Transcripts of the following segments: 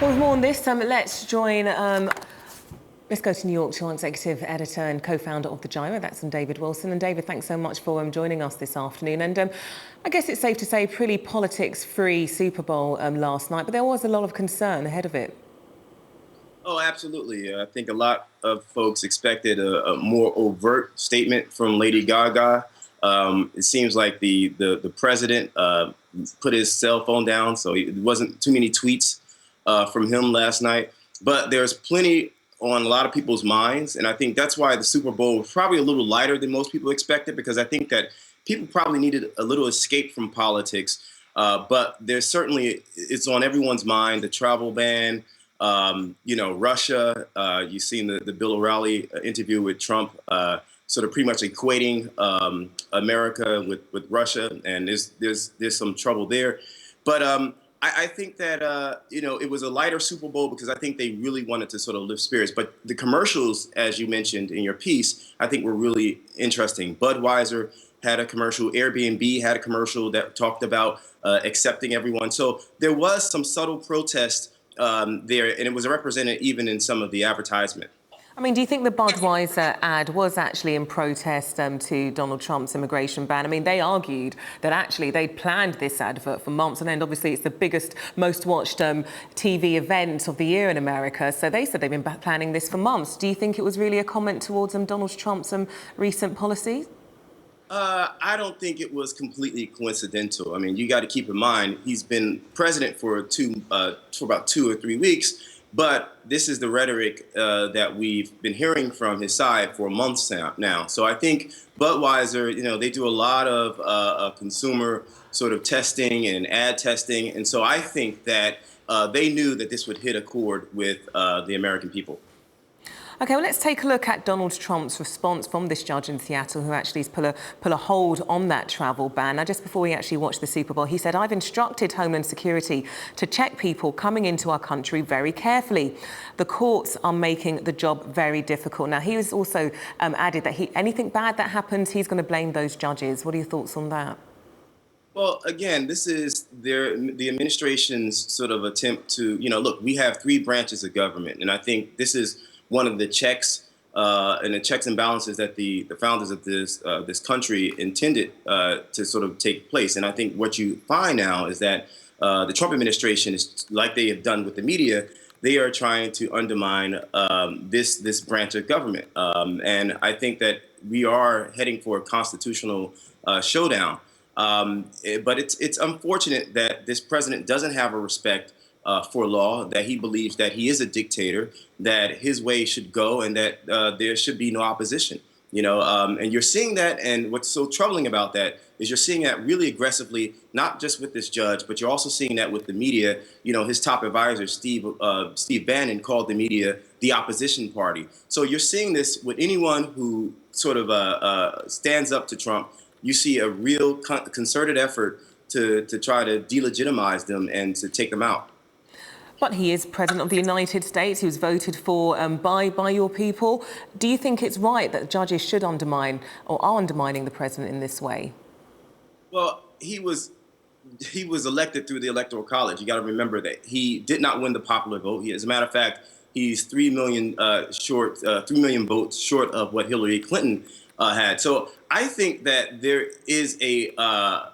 Well, with more on this, let's join. Let's go to New York to our executive editor and co-founder of the Giro. That's David Wilson. And David, thanks so much for joining us this afternoon. And I guess it's safe to say, pretty politics-free Super Bowl last night, but there was a lot of concern ahead of it. Oh, absolutely. I think a lot of folks expected a more overt statement from Lady Gaga. It seems like the president put his cell phone down, so it wasn't too many tweets from him last night. But there's plenty on a lot of people's minds, and I think that's why the Super Bowl was probably a little lighter than most people expected, because I think that people probably needed a little escape from politics. But there's certainly, it's on everyone's mind, the travel ban. Russia, you've seen the Bill O'Reilly interview with Trump, sort of pretty much equating America with Russia, and there's some trouble there. But I think that, it was a lighter Super Bowl because I think they really wanted to sort of lift spirits. But the commercials, as you mentioned in your piece, I think were really interesting. Budweiser had a commercial, Airbnb had a commercial that talked about accepting everyone. So there was some subtle protest there, and it was represented even in some of the advertisement. I mean, do you think the Budweiser ad was actually in protest to Donald Trump's immigration ban? I mean, they argued that actually they'd planned this advert for months, and then obviously it's the biggest, most watched TV event of the year in America. So they said they've been planning this for months. Do you think it was really a comment towards Donald Trump's recent policies? I don't think it was completely coincidental. I mean, you got to keep in mind, he's been president for about 2 or 3 weeks, but this is the rhetoric that we've been hearing from his side for months now. So I think Budweiser, they do a lot of consumer sort of testing and ad testing. And so I think that they knew that this would hit a chord with the American people. OK, well, let's take a look at Donald Trump's response from this judge in Seattle who actually has put a hold on that travel ban. Now, just before we actually watched the Super Bowl, he said, "I've instructed Homeland Security to check people coming into our country very carefully. The courts are making the job very difficult." Now, he was also added that anything bad that happens, he's going to blame those judges. What are your thoughts on that? Well, again, this is the administration's sort of attempt to, look, we have 3 branches of government, and I think this is one of the checks and the checks and balances that the founders of this country intended to sort of take place. And I think what you find now is that the Trump administration is, like they have done with the media, they are trying to undermine this branch of government. And I think that we are heading for a constitutional showdown. But it's unfortunate that this president doesn't have a respect for law, that he believes that he is a dictator, that his way should go, and that there should be no opposition. And you're seeing that. And what's so troubling about that is you're seeing that really aggressively, not just with this judge, but you're also seeing that with the media. His top advisor, Steve Bannon, called the media the opposition party. So you're seeing this with anyone who sort of stands up to Trump. You see a real concerted effort to try to delegitimize them and to take them out. But he is president of the United States. He was voted for by your people. Do you think it's right that judges should undermine or are undermining the president in this way? Well, he was elected through the Electoral College. You got to remember that he did not win the popular vote. As a matter of fact, he's 3 million short, 3 million votes short of what Hillary Clinton had. So I think that there is a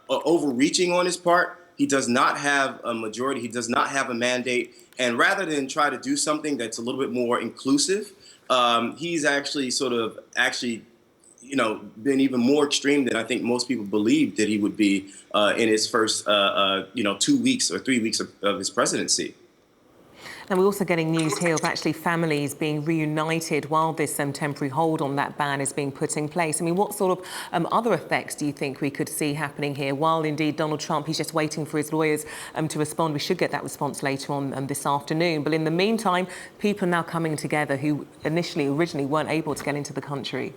overreaching on his part. He does not have a majority. He does not have a mandate. And rather than try to do something that's a little bit more inclusive, he's actually been even more extreme than I think most people believed that he would be in his first, 2 weeks or 3 weeks of his presidency. And we're also getting news here of actually families being reunited while this temporary hold on that ban is being put in place. I mean, what sort of other effects do you think we could see happening here? While indeed Donald Trump, he's just waiting for his lawyers to respond. We should get that response later on this afternoon. But in the meantime, people are now coming together who originally weren't able to get into the country.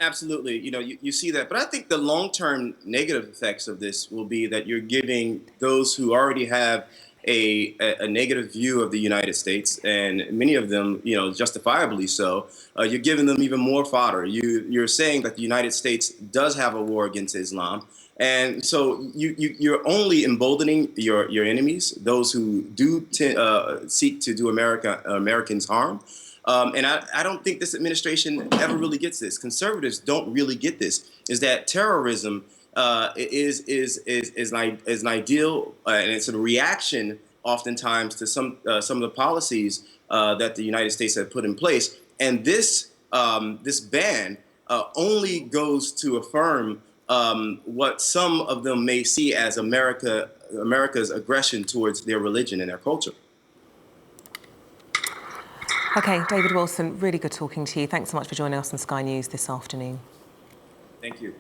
Absolutely. You see that. But I think the long-term negative effects of this will be that you're giving those who already have a negative view of the United States, and many of them, justifiably so, you're giving them even more fodder. You're saying that the United States does have a war against Islam, And so you're only emboldening your enemies, those who do seek to do Americans harm. And I don't think this administration ever really gets this. Conservatives don't really get this. Is that terrorism is an ideal and it's a reaction oftentimes to some of the policies that the United States have put in place. And this ban only goes to affirm what some of them may see as America's aggression towards their religion and their culture. Okay, David Wilson, really good talking to you. Thanks so much for joining us on Sky News this afternoon. Thank you.